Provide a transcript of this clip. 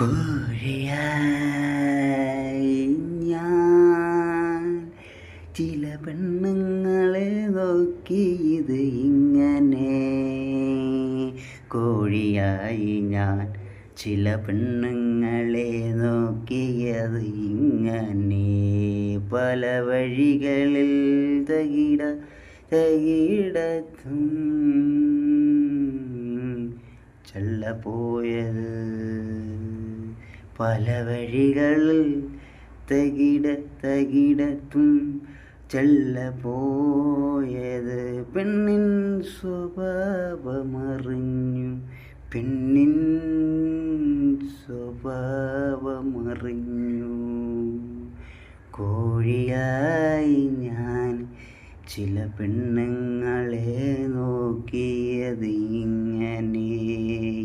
കോഴിയായി ഞാൻ ചില പെണ്ണുങ്ങളെ നോക്കിയത് ഇങ്ങനെ. കോഴിയായി ഞാൻ ചില പെണ്ണുങ്ങളെ നോക്കിയത് ഇങ്ങനെ. പല വഴികളിൽ തകിടത്തും പോയത്. പല വഴികളിൽ തകിടത്തും പോയത്. പെണ്ണിൻ സ്വഭാവമറിഞ്ഞു, പെണ്ണിൻ സ്വഭാവമറിഞ്ഞു. കോഴിയായി ഞാൻ ചില പെണ്ണുങ്ങളെ നോക്കിയത് ഇങ്ങനെ.